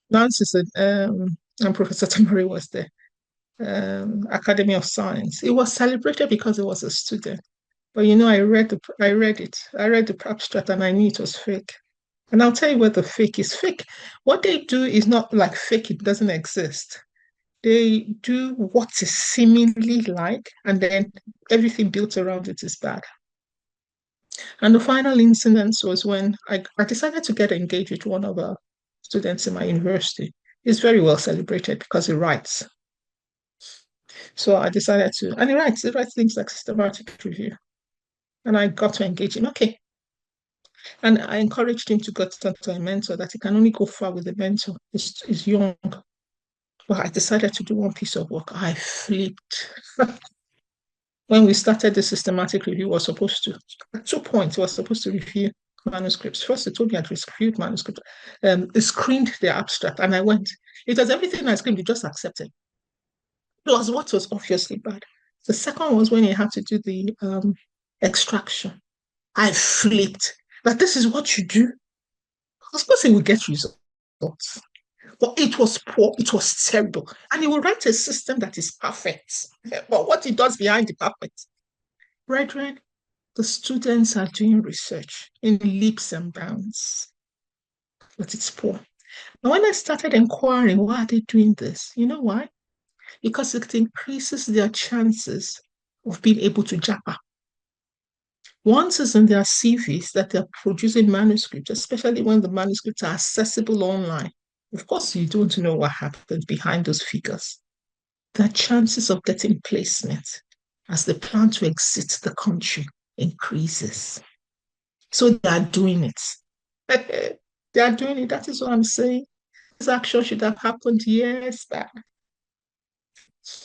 Nancy said, and Professor Tamari was there, Academy of Science. It was celebrated because it was a student. But I read it. I read the abstract and I knew it was fake. And I'll tell you where the fake is fake. What they do is not like fake, it doesn't exist. They do what is seemingly like, and then everything built around it is bad. And the final incident was when I decided to get engaged with one of our students in my university. He's very well celebrated because he writes. So I decided to, and he writes things like systematic review. And I got to engage him. Okay. And I encouraged him to go to a mentor that he can only go far with a mentor. He's young. But I decided to do one piece of work. I flipped. When we started the systematic review, was supposed to, at 2 points, was supposed to review manuscripts. First, they told me I'd reviewed manuscripts. They screened the abstract, and I went. It was everything I screened, they just accepted. Plus, what was obviously bad. The second was when you had to do the extraction. I flipped. That this is what you do. I was supposed to say we get results. But it was poor, it was terrible. And he will write a system that is perfect. But what he does behind the perfect, brethren, the students are doing research in leaps and bounds, but it's poor. And when I started inquiring, why are they doing this? You know why? Because it increases their chances of being able to japa. Once it's in their CVs that they're producing manuscripts, especially when the manuscripts are accessible online. Of course, you don't know what happened behind those figures. The chances of getting placement as they plan to exit the country increases. So they are doing it. They are doing it. That is what I'm saying. This action should have happened years back.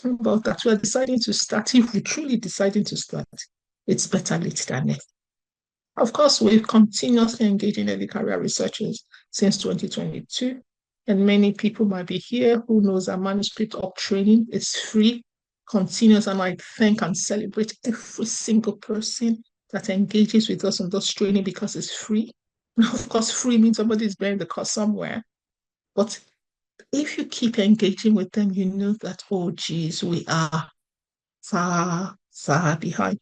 About that, we're deciding to start. If we're truly deciding to start, it's better late than never. Of course, we've continuously engaged in early career researchers since 2022, and many people might be here who knows our manuscript up training is free, continuous, and I thank and celebrate every single person that engages with us on this training because it's free. Now, of course, free means somebody is bearing the cost somewhere, but if you keep engaging with them, you know that, oh, geez, we are far, far behind.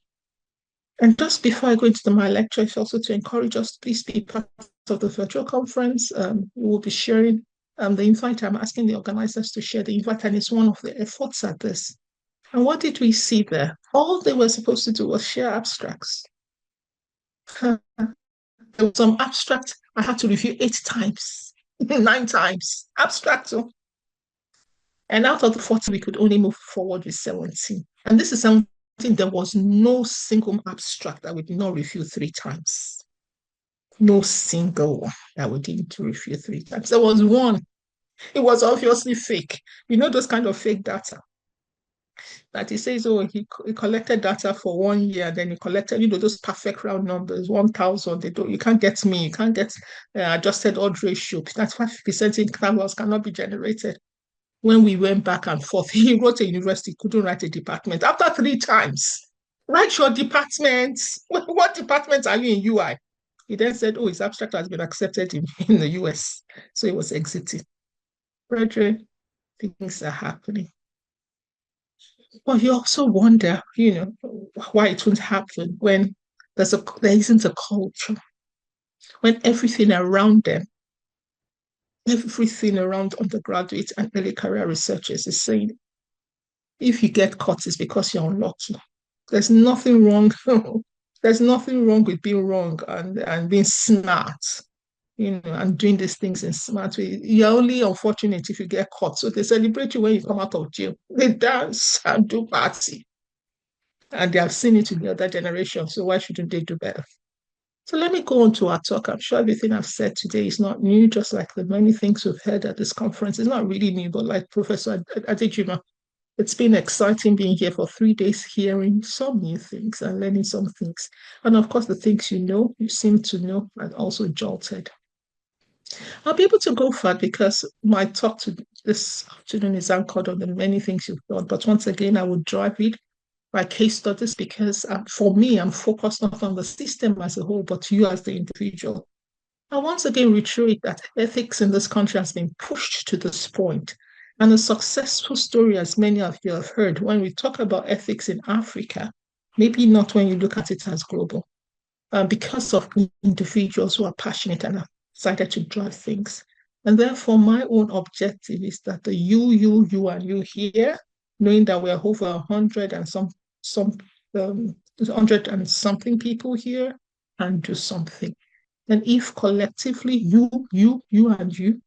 And just before I go into my lecture, it's also to encourage us, please be part of the virtual conference. We will be sharing the invite. I'm asking the organizers to share the invite, and it's one of the efforts at this. And what did we see there? All they were supposed to do was share abstracts. There was some abstract I had to review 8 times, 9 times. Abstract. And out of the 40, we could only move forward with 17. And this is something there was no single abstract that we did not review 3 times. No single one that we didn't review 3 times. There was one. It was obviously fake. You know those kind of fake data that he says, oh, he collected data for 1 year, then he collected, those perfect round numbers, 1,000. You can't get me. You can't get adjusted odd ratio. That's 5% intervals cannot be generated. When we went back and forth, he wrote a university, couldn't write a department. After 3 times, write your department. What department are you in UI? He then said, oh, his abstract has been accepted in the US. So he was exiting. Brethren, things are happening. But you also wonder, why it won't happen when there isn't a culture, when everything around undergraduate and early career researchers is saying, if you get caught, it's because you're unlucky. There's nothing wrong. There's nothing wrong with being wrong and being smart, and doing these things in smart way. You're only unfortunate if you get caught. So they celebrate you when you come out of jail. They dance and do party. And they have seen it in the other generation. So why shouldn't they do better? So let me go on to our talk. I'm sure everything I've said today is not new, just like the many things we've heard at this conference. It's not really new, but like Professor Adejima, it's been exciting being here for 3 days, hearing some new things and learning some things. And of course, the things you seem to know, and also jolted. I'll be able to go far because my talk to this afternoon is anchored on the many things you've done. But once again, I would drive it by case studies because for me, I'm focused not on the system as a whole, but you as the individual. I once again reiterate that ethics in this country has been pushed to this point. And a successful story, as many of you have heard, when we talk about ethics in Africa, maybe not when you look at it as global, because of individuals who are passionate and have decided to drive things. And therefore, my own objective is that the you, and you here, knowing that we're over 100 and some 100 and something people here, and do something. And if collectively you, and you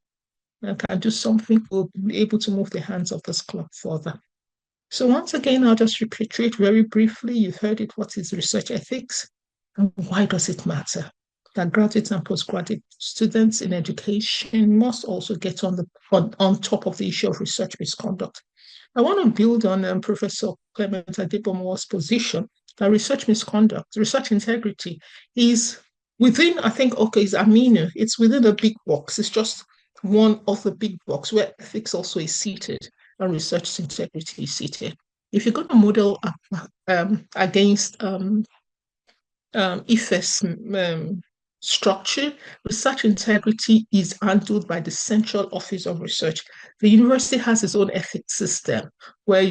can do something, we'll be able to move the hands of this club further. So once again, I'll just repeat very briefly. You've heard it. What is research ethics? And why does it matter? That graduate and postgraduate students in education must also get on top of the issue of research misconduct. I want to build on Professor Clement Adebomo's position that research misconduct, research integrity is within, I think, okay, it's Aminu. It's within a big box. It's just one of the big box where ethics also is seated and research integrity is seated. If you're going to model against IFES structure, research integrity is handled by the Central Office of Research. The university has its own ethics system where,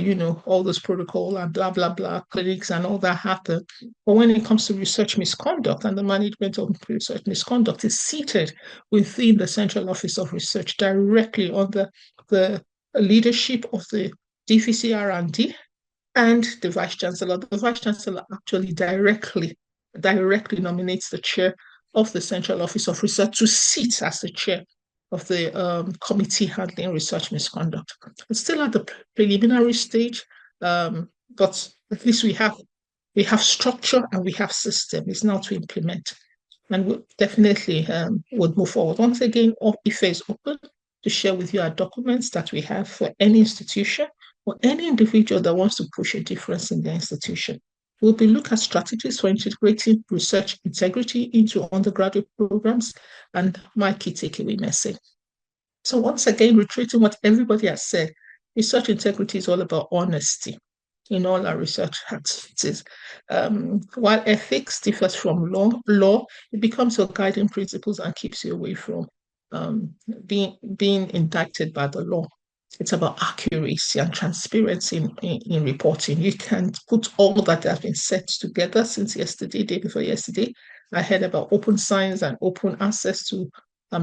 all those protocol and blah, blah, blah, clinics and all that happen. But when it comes to research misconduct and the management of research misconduct is seated within the Central Office of Research directly under the leadership of the DVC R&D and the Vice Chancellor. The Vice Chancellor actually directly nominates the chair of the Central Office of Research to sit as the chair of the committee handling research misconduct. It's still at the preliminary stage, but at least we have structure and we have system. It's now to implement, and we definitely would move forward. Once again, IFE is open to share with you our documents that we have for any institution or any individual that wants to push a difference in their institution. We'll be looking at strategies for integrating research integrity into undergraduate programs and my key takeaway message. So once again, reiterating what everybody has said, research integrity is all about honesty in all our research activities. While ethics differs from law, it becomes your guiding principles and keeps you away from being indicted by the law. It's about accuracy and transparency in reporting. You can put all that has been set together since yesterday, day before yesterday. I heard about open science and open access to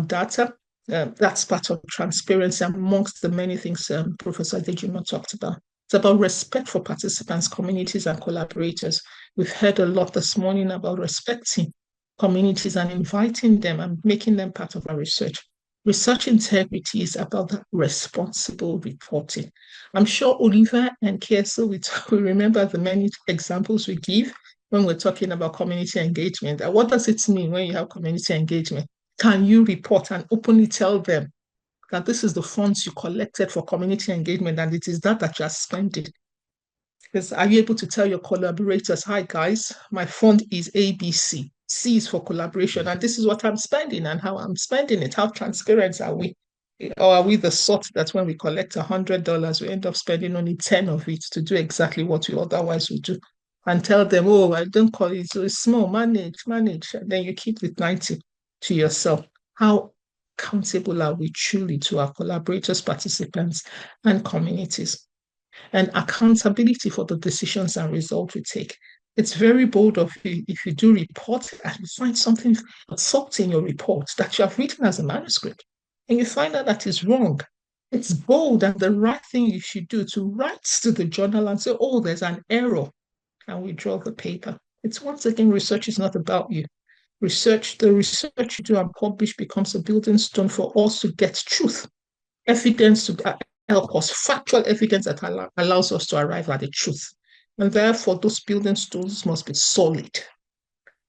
data. That's part of transparency amongst the many things Professor Dejima talked about. It's about respect for participants, communities, and collaborators. We've heard a lot this morning about respecting communities and inviting them and making them part of our research. Research integrity is about responsible reporting. I'm sure Oliver and Kieso will remember the many examples we give when we're talking about community engagement. What does it mean when you have community engagement? Can you report and openly tell them that this is the funds you collected for community engagement and it is that you are spending? Because are you able to tell your collaborators, hi guys, my fund is ABC. C is for collaboration, and this is what I'm spending and how I'm spending it. How transparent are we? Or are we the sort that when we collect $100, we end up spending only 10 of it to do exactly what we otherwise would do? And tell them, oh, I don't call it, so it's small, manage. And then you keep the 90 to yourself. How accountable are we truly to our collaborators, participants, and communities? And accountability for the decisions and results we take. It's very bold of you if you do report and you find something assault in your report that you have written as a manuscript and you find out that is wrong. It's bold and the right thing you should do to write to the journal and say, oh, there's an error, and withdraw the paper. It's once again, research is not about you. The research you do and publish becomes a building stone for us to get truth, evidence to help us, factual evidence that allows us to arrive at the truth. And therefore, those building stones must be solid.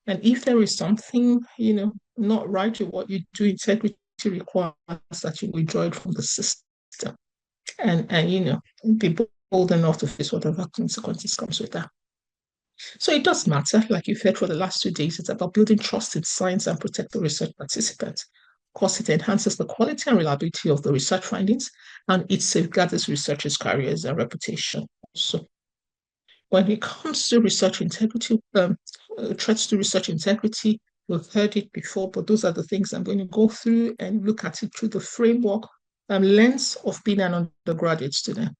And if there is something, not right with what you do, integrity requires that you withdraw it from the system and be bold enough to face whatever consequences comes with that. So it does matter, like you've heard for the last 2 days, it's about building trust in science and protect the research participants. Of course, it enhances the quality and reliability of the research findings, and it safeguards researchers' careers and reputation. So when it comes to research integrity, threats to research integrity, We've heard it before, but those are the things I'm going to go through and look at it through the framework and lens of being an undergraduate student.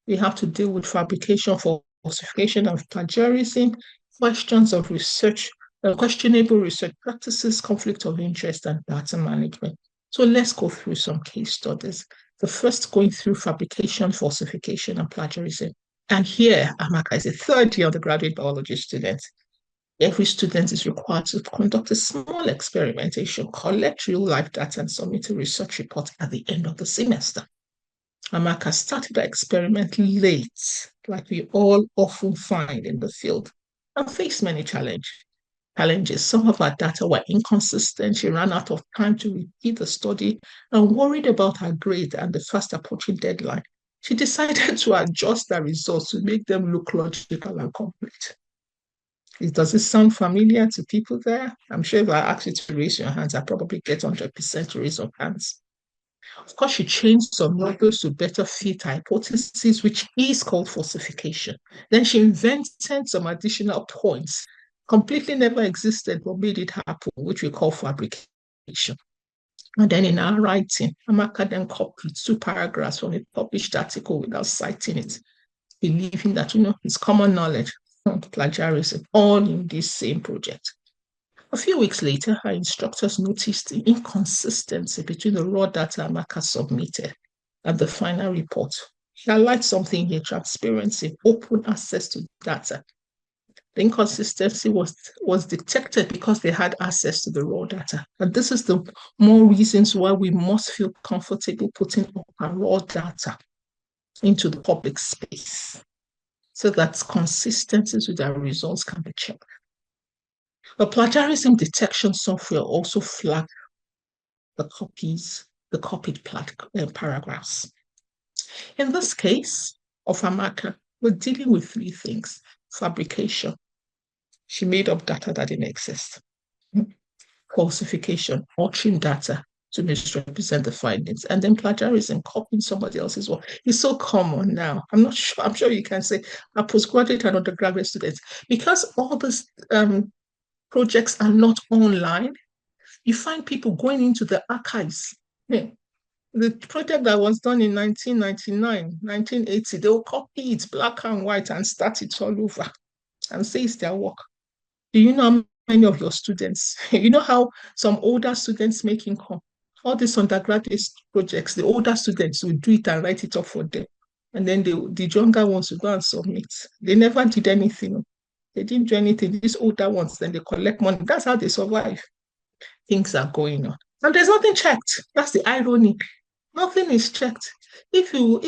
We have to deal with fabrication, falsification, and plagiarism, questions of research, questionable research practices, conflict of interest, and data management. So let's go through some case studies. The first, going through fabrication, falsification, and plagiarism. And here, Amaka is a third-year undergraduate biology student. Every student is required to conduct a small experimentation, collect real-life data, and submit a research report at the end of the semester. Amaka started her experiment late, like we all often find in the field, and faced many challenges. Some of her data were inconsistent. She ran out of time to repeat the study and worried about her grade and the fast approaching deadline. She decided to adjust the results to make them look logical and complete. Does it sound familiar to people there? I'm sure if I ask you to raise your hands, I probably get 100% raise of hands. Of course, she changed some numbers to better fit her hypothesis, which is called falsification. Then she invented some additional points, completely never existed, but made it happen, which we call fabrication. And then in her writing, Amaka then copied 2 paragraphs from a published article without citing it, believing that, it's common knowledge, plagiarism, all in this same project. A few weeks later, her instructors noticed the inconsistency between the raw data Amaka submitted and the final report. She highlights something here: transparency, open access to data. The inconsistency was detected because they had access to the raw data. And this is the more reasons why we must feel comfortable putting our raw data into the public space so that consistencies with our results can be checked. The plagiarism detection software also flagged the copied paragraphs. In this case of Amaka, we're dealing with 3 things: fabrication. She made up data that didn't exist. Falsification, altering data to misrepresent the findings, and then plagiarism, copying somebody else's work. It's so common now. I'm sure you can say a postgraduate and undergraduate students, because all these projects are not online. You find people going into the archives. Yeah. The project that was done in 1999, 1980, they'll copy it black and white and start it all over and say it's their work. Do you know how many of your students, you know how some older students make income? All these undergraduate projects, the older students will do it and write it up for them. And then the younger ones will go and submit. They never did anything. They didn't do anything. These older ones, then they collect money. That's how they survive. Things are going on. And there's nothing checked. That's the irony. Nothing is checked. If you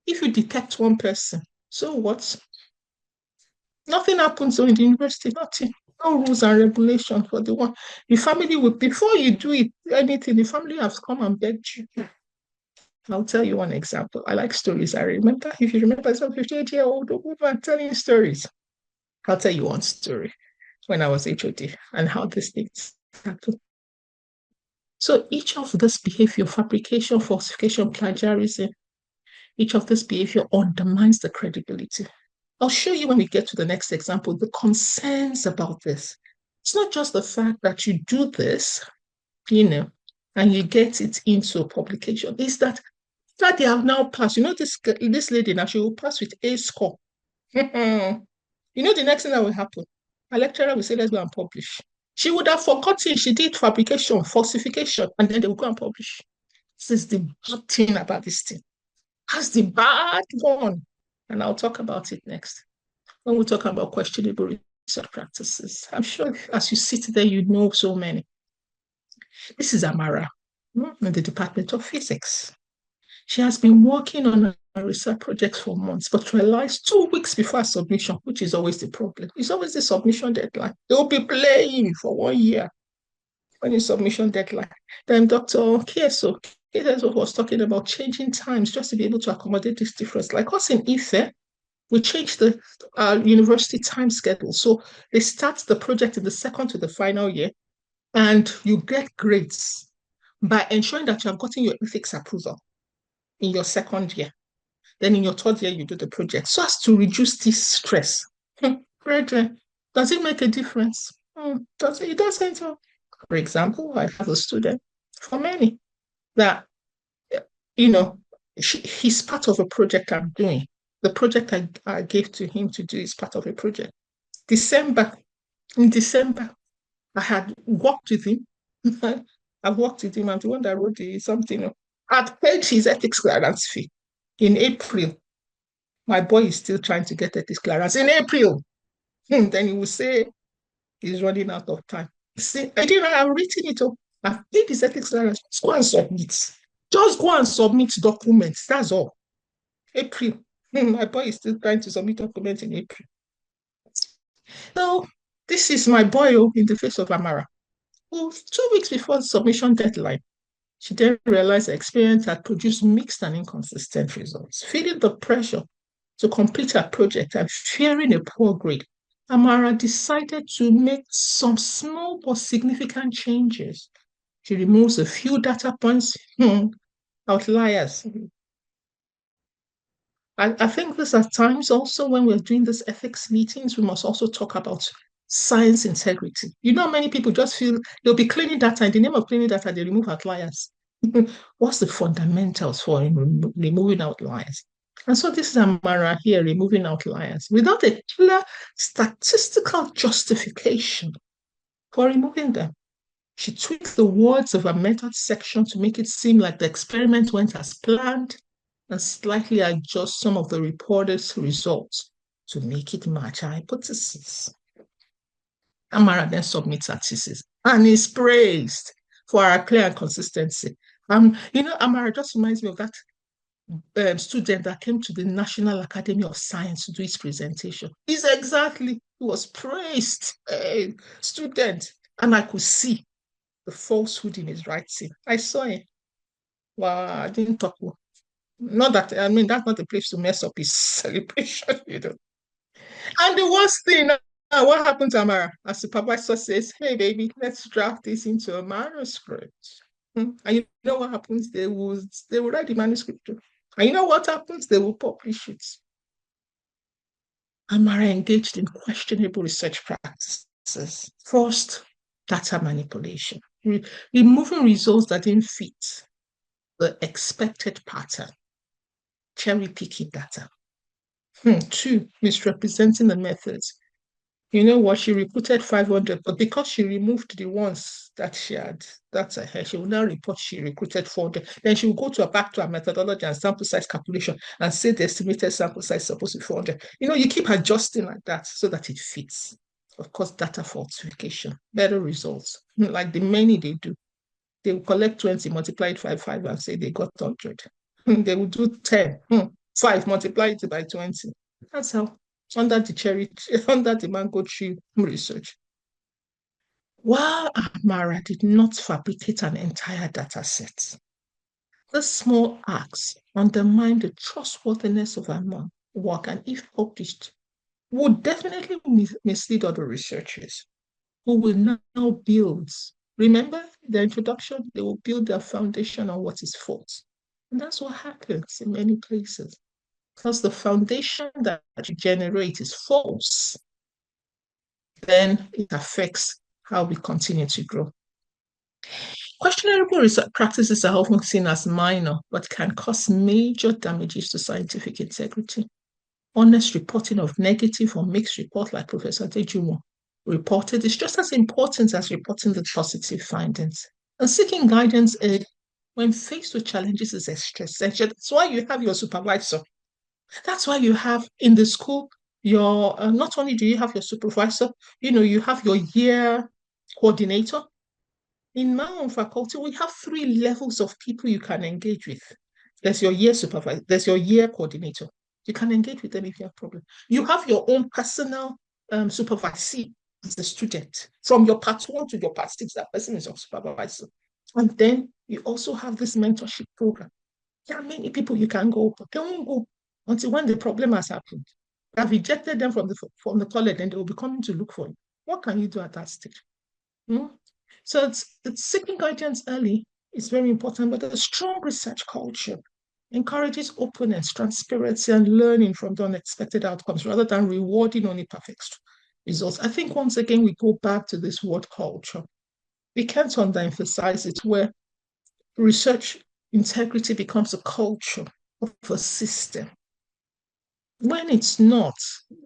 detect one person, so what? Nothing happens in the university, nothing. No rules and regulations for the one. The family will, before you do anything, the family has come and begged you. I'll tell you one example. I like stories. I remember, if you remember, some 58-year-old woman telling stories. I'll tell you one story when I was HOD and how these things happen. So each of this behavior, fabrication, falsification, plagiarism, each of this behavior undermines the credibility. I'll show you when we get to the next example, the concerns about this. It's not just the fact that you do this, and you get it into a publication. It's that they have now passed. This lady now, she will pass with A score. The next thing that will happen, a lecturer will say, let's go and publish. She would have forgotten she did fabrication, falsification, and then they will go and publish. This is the bad thing about this thing. That's the bad one. And I'll talk about it next when we talk about questionable research practices. I'm sure as you sit there, you know so many. This is Amara in the Department of Physics. She has been working on a research project for months, but realized 2 weeks before submission, which is always the problem. It's always the submission deadline. They'll be playing for 1 year when it's submission deadline. Then Dr. Kieso was talking about changing times just to be able to accommodate this difference. Like us in IFE, we changed the university time schedule. So they start the project in the second to the final year, and you get grades by ensuring that you have gotten your ethics approval in your second year. Then in your third year, you do the project so as to reduce this stress. Brethren, does it make a difference? It doesn't. For example, I have a student, for many, that, you know, he's part of a project I'm doing. The project I gave to him to do is part of a project. December, in December, I had worked with him. I've worked with him. I'm the one that wrote the something. I'd paid his ethics clearance fee in April. My boy is still trying to get ethics clearance in April. Then he will say he's running out of time. See, I didn't. I've written it up. I've paid his ethics clearance. Just go and submit. Just go and submit documents. That's all. April. My boy is still trying to submit documents in April. So this is my boy in the face of Amara. Well, 2 weeks before the submission deadline, she then realized her experience had produced mixed and inconsistent results. Feeling the pressure to complete her project and fearing a poor grade, Amara decided to make some small but significant changes. She removes a few data points, outliers. I think this at times also when we're doing these ethics meetings, we must also talk about science integrity. You know, many people just feel they'll be cleaning data. In the name of cleaning data, they remove outliers. What's the fundamentals for removing outliers? And so this is Amara here removing outliers without a clear statistical justification for removing them. She tweaked the words of her method section to make it seem like the experiment went as planned and slightly adjust some of the reported results to make it match her hypothesis. Amara then submits her thesis and is praised for her clear and consistency. Amara just reminds me of that student that came to the National Academy of Science to do his presentation. He was praised, student, and I could see the falsehood in his writing. I saw it. Well, I didn't talk. Not that, I mean, that's not the place to mess up his celebration. And the worst thing, what happened to Amara? A supervisor says, hey, baby, let's draft this into a manuscript. And you know what happens? They will write the manuscript. And you know what happens? They will publish it. Amara engaged in questionable research practices. First, data manipulation, removing results that didn't fit the expected pattern, cherry picking data. Two, misrepresenting the methods. You know what? She recruited 500, but because she removed the ones that she had, that's her. She will now report she recruited 400. Then she will go back to her methodology and sample size calculation and say the estimated sample size is supposed to be 400. You keep adjusting like that so that it fits. Of course, data falsification, better results. Like the many they do. They will collect 20, multiply it by 5 and say they got 100. They will do 10. 5, multiply it by 20. That's how, under the mango tree research. While Amara did not fabricate an entire data set, this small acts undermine the trustworthiness of her work, and if published, would definitely mislead other researchers who will now build. Remember the introduction? They will build their foundation on what is false. And that's what happens in many places. Because the foundation that you generate is false, then it affects how we continue to grow. Questionable research practices are often seen as minor, but can cause major damages to scientific integrity. Honest reporting of negative or mixed reports, like Professor Dejumo reported, is just as important as reporting the positive findings. And seeking guidance when faced with challenges is essential. That's why you have your supervisor. That's why you have in the school your not only do you have your supervisor, you have your year coordinator. In my own faculty, we have 3 levels of people you can engage with. There's your year supervisor, there's your year coordinator. You can engage with them if you have a problem. You have your own personal supervisee as a student. From your part 1 to your part 6, that person is your supervisor. And then you also have this mentorship program. There are many people you can go, but they won't go until when the problem has happened. You have ejected them from the college, and they will be coming to look for you. What can you do at that stage? So it's seeking guidance early is very important, but a strong research culture encourages openness, transparency, and learning from the unexpected outcomes rather than rewarding only perfect results. I think once again, we go back to this word culture. We can't underemphasize it, where research integrity becomes a culture of a system. When it's not,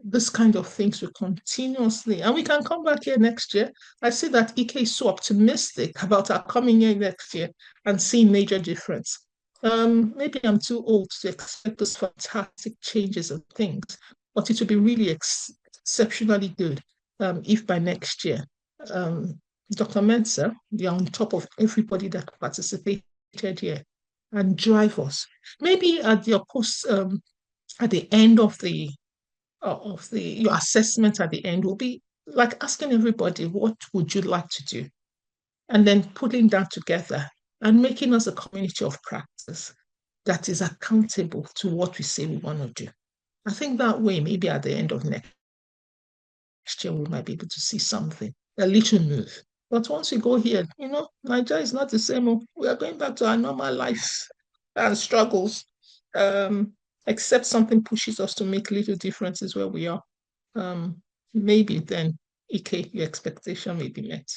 this kind of things will continuously, and we can come back here next year. I see that EK is so optimistic about our coming year next year and seeing major difference. Maybe I'm too old to expect those fantastic changes and things, but it would be really exceptionally good if by next year, um, Dr. Mensa, you're on top of everybody that participated here and drive us. Maybe at your post at the end of the your assessment at the end will be like asking everybody, what would you like to do? And then putting that together and making us a community of practice that is accountable to what we say we want to do. I think that way, maybe at the end of next year, we might be able to see something, a little move. But once we go here, Nigeria is not the same. We are going back to our normal lives and struggles. Except something pushes us to make little differences where we are. Maybe then, EK, your expectation may be met.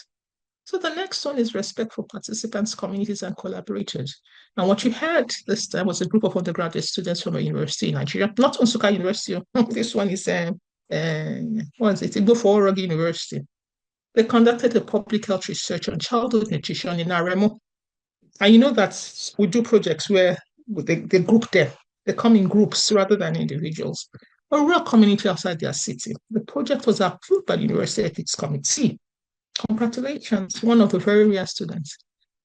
So the next one is respect for participants, communities, and collaborators. And what you had this time was a group of undergraduate students from a university in Nigeria, not Nsukka University. This one is, what is it? Igbo University. They conducted a public health research on childhood nutrition in Aremo. And you know that we do projects where they group them. They come in groups rather than individuals. A rural community outside their city. The project was approved by the University Ethics Committee. Congratulations, one of the very rare students.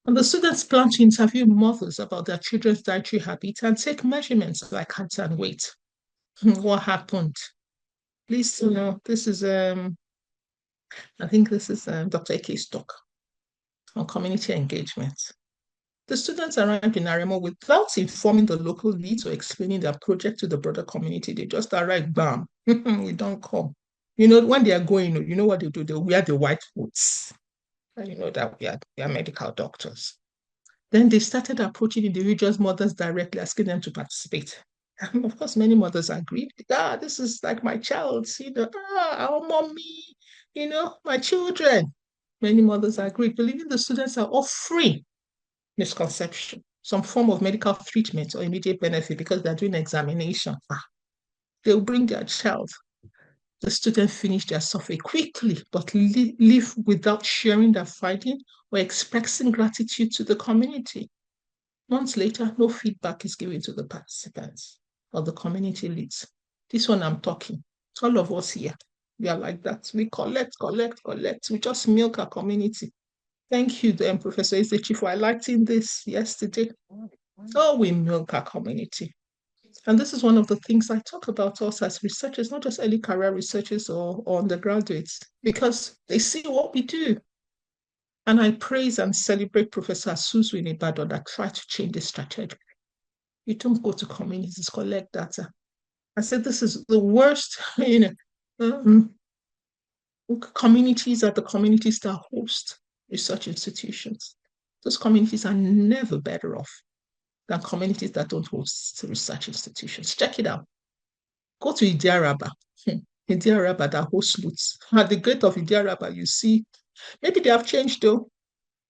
And the students plan to interview mothers about their children's dietary habits and take measurements like height and weight. What happened? Please, this is I think this is Dr. Ake's talk on community engagement. The students arrived in Aremo without informing the local leads or explaining their project to the broader community. They just arrived, bam, we don't come. When they are going, you know what they do? They wear the white coats. And you know that we are medical doctors. Then they started approaching individuals' mothers directly, asking them to participate. And of course, many mothers agreed. This is like my child, our mommy, my children. Many mothers agreed, believing the students are all free. Misconception, some form of medical treatment or immediate benefit because they're doing examination. They'll bring their child. The students finish their survey quickly, but leave without sharing their finding or expressing gratitude to the community. Months later, no feedback is given to the participants or the community leads. This one I'm talking. All of us here, we are like that. We collect. We just milk our community. Thank you, Professor Ezechi, for highlighting this yesterday. Oh, we milk our community. And this is one of the things I talk about us as researchers, not just early career researchers or undergraduates, because they see what we do. And I praise and celebrate Professor Suzu in Ibadan that tried to change the strategy. You don't go to communities, collect data. I said this is the worst, communities are the communities that host research institutions. Those communities are never better off than communities that don't host research institutions. Check it out. Go to Idiaraba. Idiaraba that hosts loots. At the gate of Idiaraba, you see, maybe they have changed though.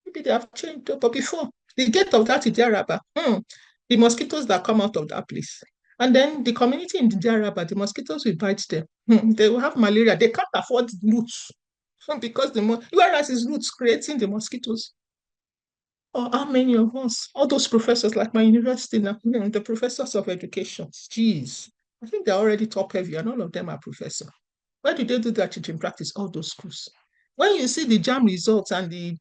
But before, the gate of that Idiaraba, the mosquitoes that come out of that place. And then the community in Idiaraba, the mosquitoes will bite them. They will have malaria. They can't afford loots because whereas it's roots creating the mosquitoes. Or how many of us, all those professors like my university now, the professors of education, geez, I think they're already top heavy and all of them are professors. Why do they do that teaching practice? All those schools. When you see the JAM results and the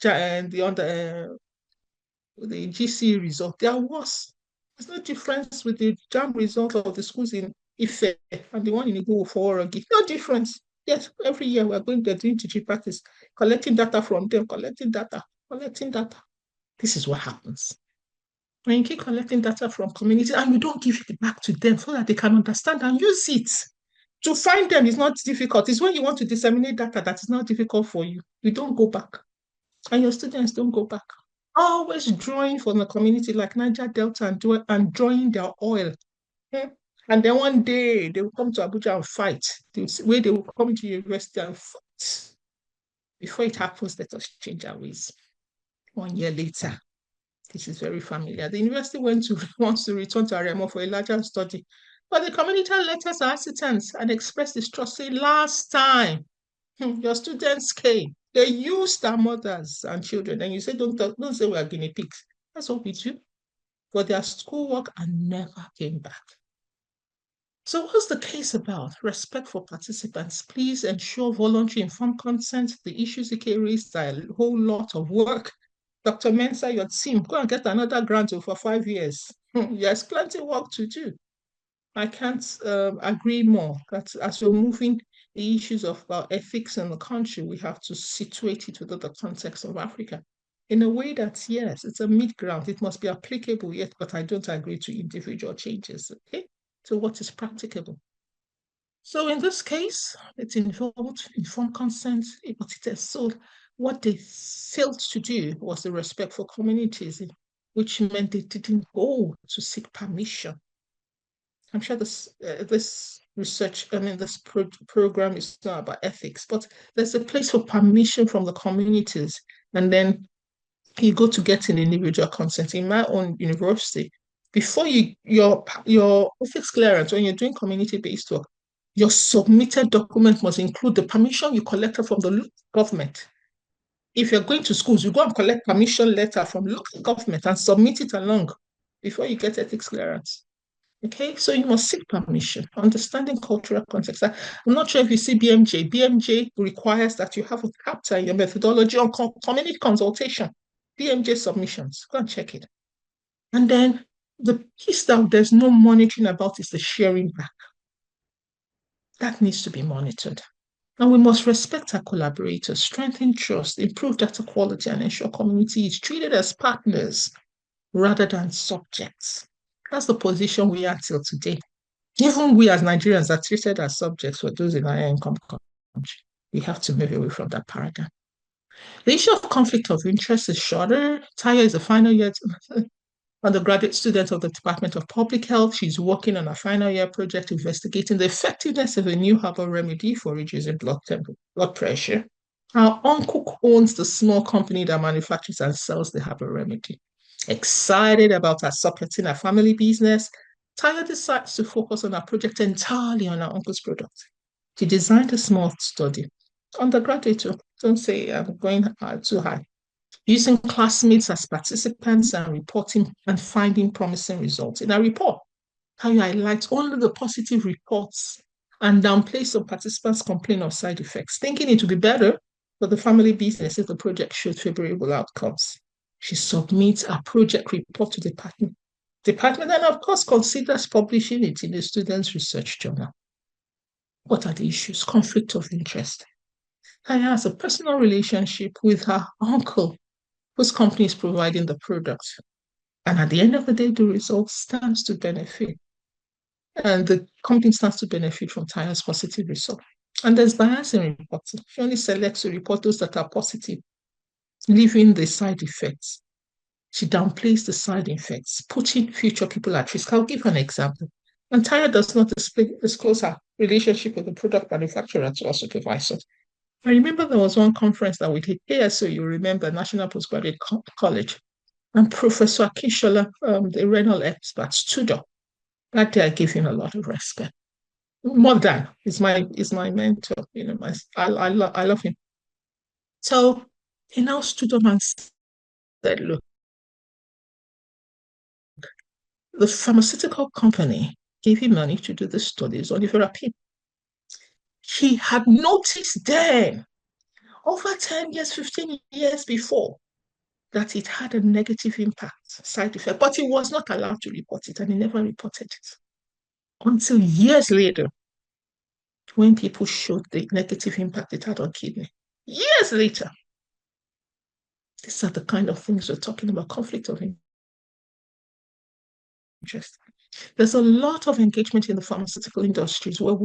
GC result, they are worse. There's no difference with the JAM result of the schools in Ife and the one in Igbo for Orogi. No difference. Yes, every year we're doing teaching practice, collecting data from them, collecting data. This is what happens. When you keep collecting data from communities and you don't give it back to them so that they can understand and use it. To find them is not difficult. It's when you want to disseminate data that is not difficult for you. You don't go back. And your students don't go back. Always drawing from the community like Niger Delta and drawing their oil. Okay? And then one day they will come to Abuja and fight. Where they will come to university and fight. Before it happens, let us change our ways. 1 year later, this is very familiar. The university wants to return to Aremo for a larger study. But the community letters are hesitant and expressed distrust. Say, last time your students came, they used their mothers and children. And you say, don't say we are guinea pigs. That's what we do. But their schoolwork and never came back. So what's the case about? Respect for participants. Please ensure voluntary informed consent. The issues Ike raised are a whole lot of work. Dr. Mensa, your team, go and get another grant for 5 years. There's plenty of work to do. I can't agree more that as we're moving the issues of ethics in the country, we have to situate it within the context of Africa in a way that, yes, it's a mid-ground. It must be applicable, yet, but I don't agree to individual changes, okay? So what is practicable? So in this case, it involved informed consent, but it is so what they failed to do was the respect for communities, which meant they didn't go to seek permission. I'm sure this research, I mean, this program is not about ethics, but there's a place for permission from the communities, and then you go to get an individual consent. In my own university, before your ethics clearance, when you're doing community-based work, your submitted document must include the permission you collected from the local government. If you're going to schools, you go and collect permission letter from local government and submit it along before you get ethics clearance. Okay, so you must seek permission, understanding cultural context. I'm not sure if you see BMJ. BMJ requires that you have a chapter in your methodology on community consultation, BMJ submissions. Go and check it. And then the piece that there's no monitoring about is the sharing back. That needs to be monitored. And we must respect our collaborators, strengthen trust, improve data quality, and ensure community is treated as partners rather than subjects. That's the position we are till today. Even we as Nigerians are treated as subjects for those in higher income countries. We have to move away from that paradigm. The issue of conflict of interest is shorter. Taya is a final year undergraduate student of the Department of Public Health. She's working on a final year project investigating the effectiveness of a new herbal remedy for reducing blood pressure. Our uncle owns the small company that manufactures and sells the herbal remedy. Excited about her supporting her family business, Taya decides to focus on her project entirely on her uncle's product. She designed a small study. Undergraduate, don't say I'm going too high. Using classmates as participants and reporting and finding promising results. In a report, how you highlight only the positive reports and downplay some participants' complaint of side effects, thinking it would be better for the family business if the project showed favorable outcomes. She submits a project report to the department and of course considers publishing it in a student's research journal. What are the issues? Conflict of interest. Kaya has a personal relationship with her uncle, whose company is providing the product. And at the end of the day, the result stands to benefit. And the company stands to benefit from Taya's positive result. And there's bias in reporting. She only selects to report those that are positive, leaving the side effects. She downplays the side effects, putting future people at risk. I'll give an example. And Taya does not disclose her relationship with the product manufacturer to our supervisor. I remember there was one conference that we did here, so you remember National Postgraduate College, and Professor Akishola, the renal expert, stood up. That day I gave him a lot of respect. More than is my mentor, I love him. So he now stood up and said, look, the pharmaceutical company gave him money to do the studies on the therapy. He had noticed then, over 10 years, 15 years before, that it had a negative impact, side effect, but he was not allowed to report it, and he never reported it. Until years later, when people showed the negative impact it had on kidney. Years later. These are the kind of things we're talking about, conflict of interest. There's a lot of engagement in the pharmaceutical industries where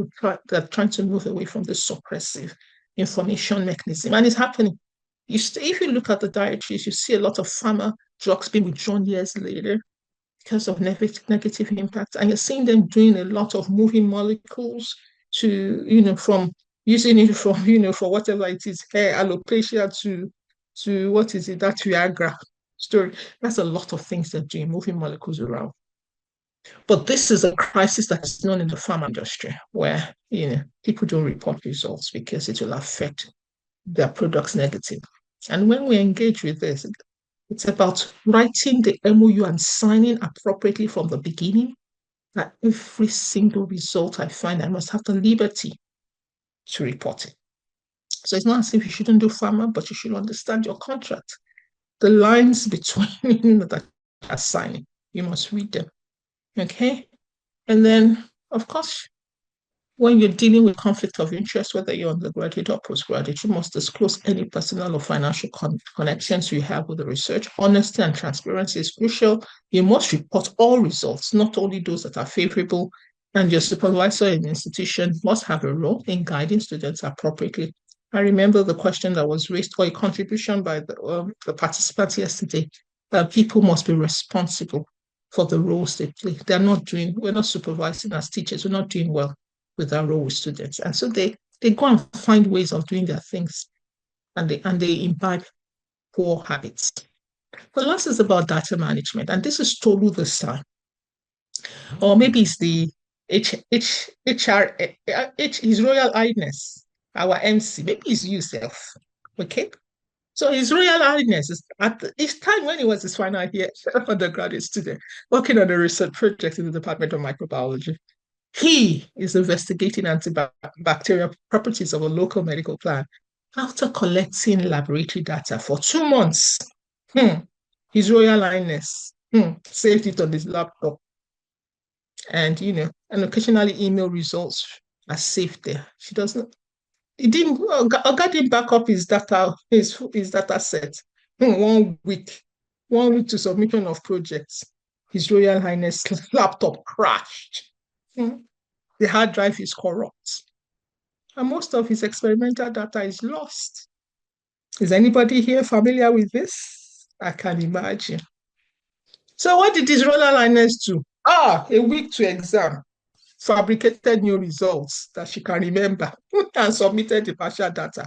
they're trying to move away from the suppressive information mechanism, and it's happening. If you look at the dietaries, you see a lot of pharma drugs being withdrawn years later. because of negative impacts. And you're seeing them doing a lot of moving molecules to, from using it for whatever it is, hair alopecia to what is it, that Viagra story. That's a lot of things they're doing, moving molecules around. But this is a crisis that is known in the pharma industry where, people don't report results because it will affect their products negatively. And when we engage with this, it's about writing the MOU and signing appropriately from the beginning that every single result I find, I must have the liberty to report it. So it's not as if you shouldn't do pharma, but you should understand your contract. The lines between that are signing, you must read them. Okay? And then, of course, when you're dealing with conflict of interest, whether you're undergraduate or postgraduate, you must disclose any personal or financial connections you have with the research. Honesty and transparency is crucial. You must report all results, not only those that are favorable. And your supervisor in the institution must have a role in guiding students appropriately. I remember the question that was raised, or a contribution by the participants yesterday, that people must be responsible for the roles they play. We're not supervising as teachers, we're not doing well with our role with students. And so they go and find ways of doing their things, and they imbibe poor habits. The last is about data management, and this is Tolu this time. Or maybe it's the His Royal Highness, our MC. Maybe it's you, self. Okay. So His Royal Highness is at his time when he was his final year undergraduate student working on a research project in the Department of Microbiology. He is investigating antibacterial properties of a local medical plant after collecting laboratory data for 2 months. His Royal Highness saved it on his laptop, and occasionally email results are saved there. She doesn't. He didn't. Oga didn't back up his data, his data set. 1 week, 1 week to submission of projects. His Royal Highness laptop crashed. The hard drive is corrupt. And most of his experimental data is lost. Is anybody here familiar with this? I can imagine. So what did his Royal Highness do? A week to exam, fabricated new results that she can remember and submitted the partial data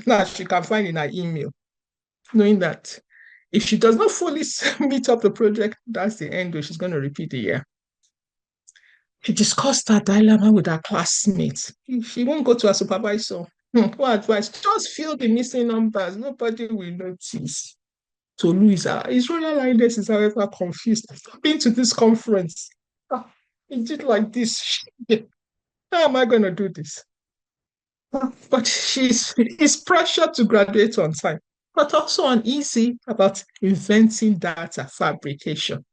that she can find in her email, knowing that if she does not fully meet up the project, that's the end where she's going to repeat the year. She discussed her dilemma with her classmates. She won't go to her supervisor. What advice? Just fill the missing numbers. Nobody will notice. So Louisa, His Royal Highness is however confused. I've been to this conference. He did like this. How am I going to do this? But he's pressured to graduate on time, but also uneasy about inventing data fabrication.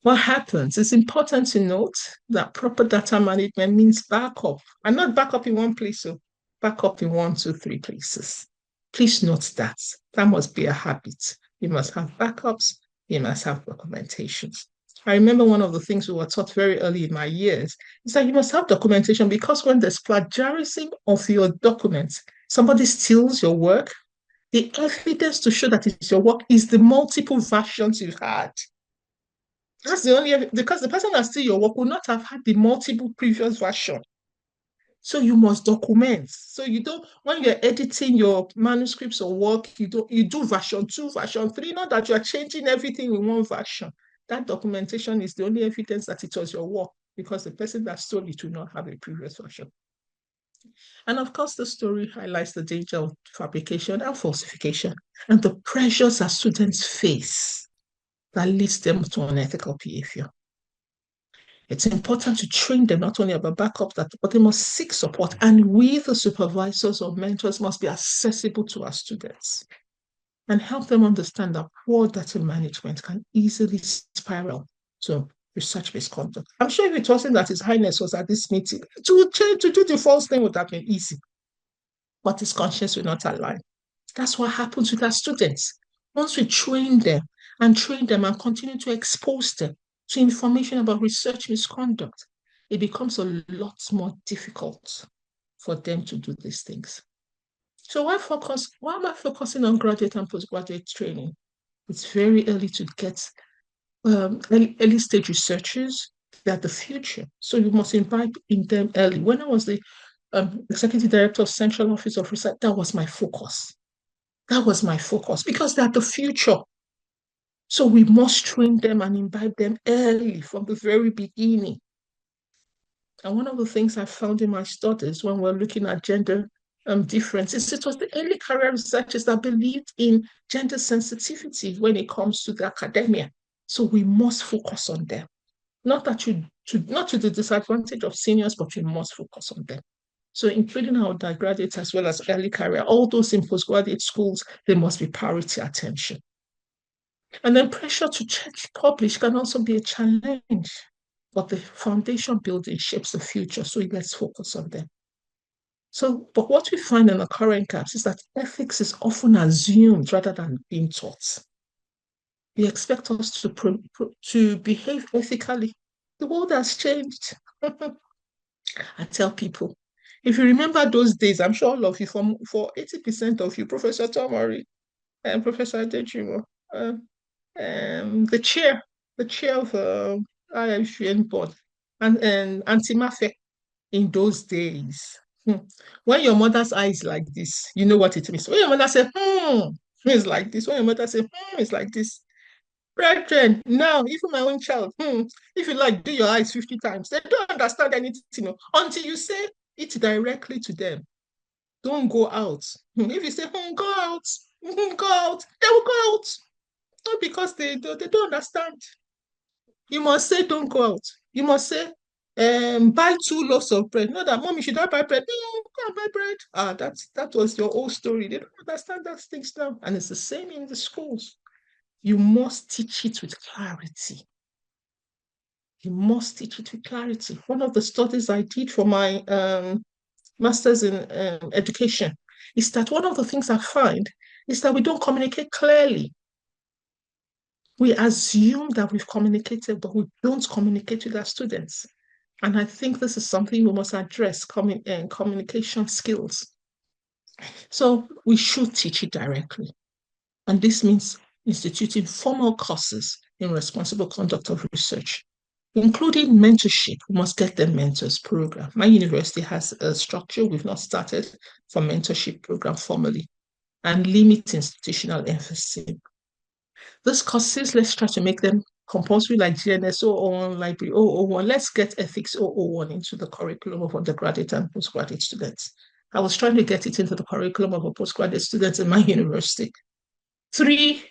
What happens? It's important to note that proper data management means backup, and not backup in one place, so backup in 1, 2, 3 places. Please note that. That must be a habit. You must have backups, you must have documentations. I remember one of the things we were taught very early in my years is that you must have documentation, because when there's plagiarism of your documents, somebody steals your work, the evidence to show that it's your work is the multiple versions you've had. That's the only, because the person that steals your work will not have had the multiple previous version. So you must document. So you don't, when you're editing your manuscripts or work, you do version 2, version 3, not that you're changing everything in one version. That documentation is the only evidence that it was your work, because the person that stole it will not have a previous version. And of course, the story highlights the danger of fabrication and falsification and the pressures that students face that leads them to unethical behavior. It's important to train them not only about backup, but they must seek support. And we, the supervisors or mentors, must be accessible to our students and help them understand that poor data management can easily spiral to research misconduct. I'm sure if it wasn't that His Highness was at this meeting, to do the false thing would have been easy, but his conscience will not align. That's what happens with our students. Once we train them and continue to expose them to information about research misconduct, it becomes a lot more difficult for them to do these things. So why am I focusing on graduate and postgraduate training? It's very early to get early stage researchers, they're the future. So you must imbibe in them early. When I was the executive director of Central Office of Research, that was my focus. That was my focus because they're the future. So we must train them and imbibe them early from the very beginning. And one of the things I found in my studies when we're looking at gender differences, it was the early career researchers that believed in gender sensitivity when it comes to the academia. So we must focus on them. Not to the disadvantage of seniors, but we must focus on them. So including our undergraduates as well as early career, all those in postgraduate schools, they must be priority attention. And then pressure to publish can also be a challenge, but the foundation building shapes the future. So let's focus on them. So, but what we find in the current gaps is that ethics is often assumed rather than being taught. We expect us to behave ethically. The world has changed. I tell people, if you remember those days, I'm sure all of you, for 80% of you, Professor Tomori and Professor Dejimo, uh, the chair of IFUN board, and Auntie Mafe in those days. When your mother's eye is like this, you know what it means. When your mother says, it's like this. When your mother says, it's like this. Brethren, now, even my own child, if you like, do your eyes 50 times. They don't understand anything, until you say it directly to them. Don't go out. If you say, go out, go out, they will go out. Not because they don't understand. You must say, don't go out. You must say, buy 2 loaves of bread. Not that, Mommy, should I buy bread? No, go and buy bread. That was your old story. They don't understand those things now. And it's the same in the schools. You must teach it with clarity. You must teach it with clarity. One of the studies I did for my master's in education is that one of the things I find is that we don't communicate clearly. We assume that we've communicated, but we don't communicate with our students. And I think this is something we must address, communication skills. So we should teach it directly. And this means instituting formal courses in responsible conduct of research, including mentorship. We must get them mentors program. My university has a structure. We've not started for mentorship program formally, and limit institutional emphasis. These courses, let's try to make them compulsory like GNS 001, Library 001. Let's get Ethics 001 into the curriculum of undergraduate and postgraduate students. I was trying to get it into the curriculum of postgraduate students in my university. Three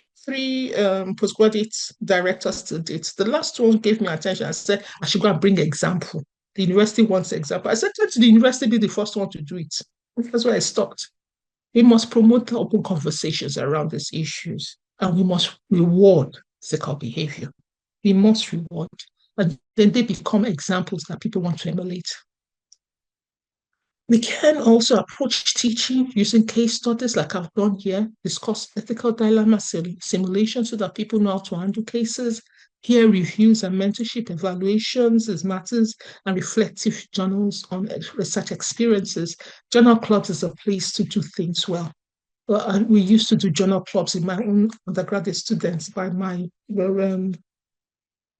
postgraduate directors to date. The last one gave me attention. I said, I should go and bring example. The university wants example. I said, let the university be the first one to do it. That's why I stopped. We must promote open conversations around these issues, and we must reward ethical behavior. We must reward, and then they become examples that people want to emulate. We can also approach teaching using case studies like I've done here, discuss ethical dilemma simulation so that people know how to handle cases, peer reviews and mentorship evaluations as matters, and reflective journals on research experiences. Journal clubs is a place to do things well. We used to do journal clubs in my own undergraduate students by my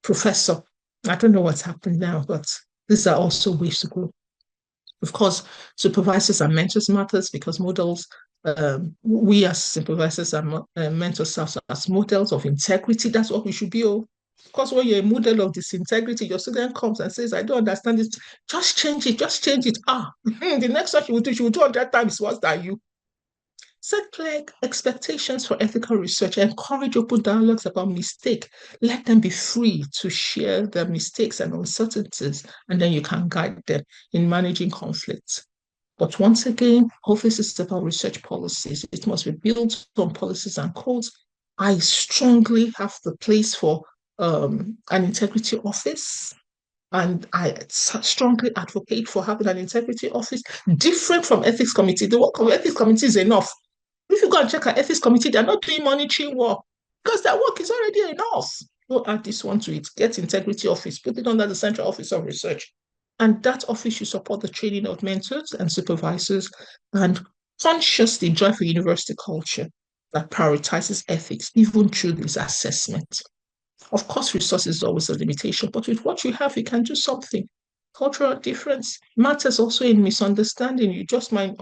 professor. I don't know what's happened now, but these are also ways to go. Of course, supervisors and mentors matters because models, we as supervisors and mentors serve as models of integrity. That's what we should be. Of course, when you're a model of disintegrity, your student comes and says, I don't understand this. Just change it. Just change it. The next one she will do 100 times worse than you. Set clear expectations for ethical research. Encourage open dialogues about mistake. Let them be free to share their mistakes and uncertainties, and then you can guide them in managing conflicts. But once again, all this is about research policies. It must be built on policies and codes. I strongly have the place for an integrity office. And I strongly advocate for having an integrity office different from ethics committee. The work of ethics committee is enough. If you go and check our ethics committee, they're not doing monitoring work because their work is already enough. Go add this one to it. Get integrity office, put it under the Central Office of Research. And that office should support the training of mentors and supervisors and consciously drive a university culture that prioritizes ethics, even through this assessment. Of course, resources is always a limitation, but with what you have, you can do something. Cultural difference matters also in misunderstanding. You just might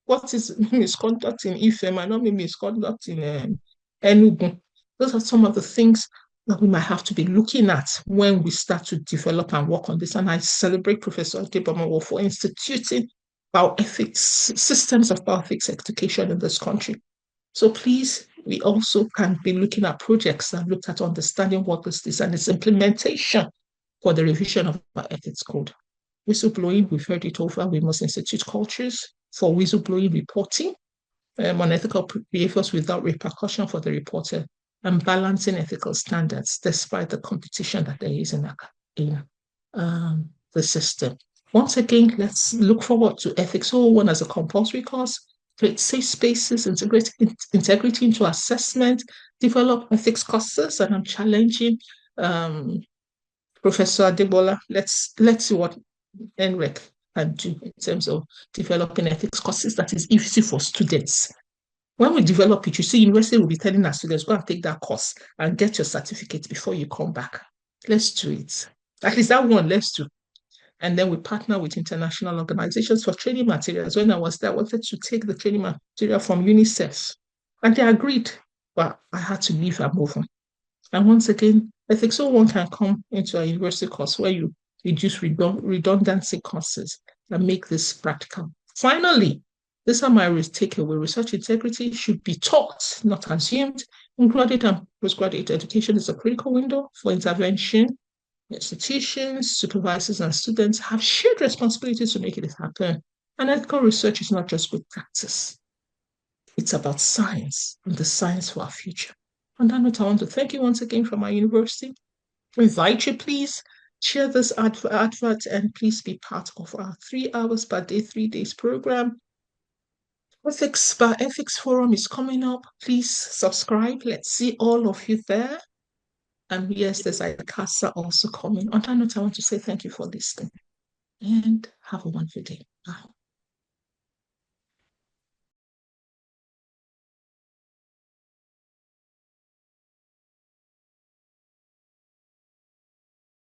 what is misconduct in Ife might not be misconduct in Enugu. Those are some of the things that we might have to be looking at when we start to develop and work on this. And I celebrate Professor Adebomowo for instituting bioethics, systems of bioethics education in this country. So please, we also can be looking at projects that look at understanding what this is and its implementation for the revision of our ethics code. Whistleblowing, we've heard it over. We must institute cultures for whistleblowing reporting on ethical behaviors without repercussion for the reporter, and balancing ethical standards despite the competition that there is in the system. Once again, let's look forward to Ethics 01 as a compulsory course, create safe spaces, integrate integrity into assessment, develop ethics courses, and I'm challenging Professor Adebola. Let's see what NREC can do in terms of developing ethics courses that is easy for students. When we develop it, you see, university will be telling our students, go and take that course and get your certificate before you come back. Let's do it. At least that one, let's do. And then we partner with international organizations for training materials. When I was there, I wanted to take the training material from UNICEF. And they agreed, but I had to leave and move on. And once again, Ethics 01 can come into a university course where you reduce redundancy courses and make this practical. Finally, these are my takeaway. Research integrity should be taught, not assumed. In graduate and postgraduate education is a critical window for intervention. Institutions, supervisors, and students have shared responsibilities to make it happen. And ethical research is not just good practice. It's about science and the science for our future. On that note, I want to thank you once again from our university. I invite you, please, share this advert and please be part of our 3 hours per day, 3 days program. Ethics Forum is coming up. Please subscribe. Let's see all of you there. And yes, there's ICASA also coming. On that note, I want to say thank you for listening and have a wonderful day. Bye.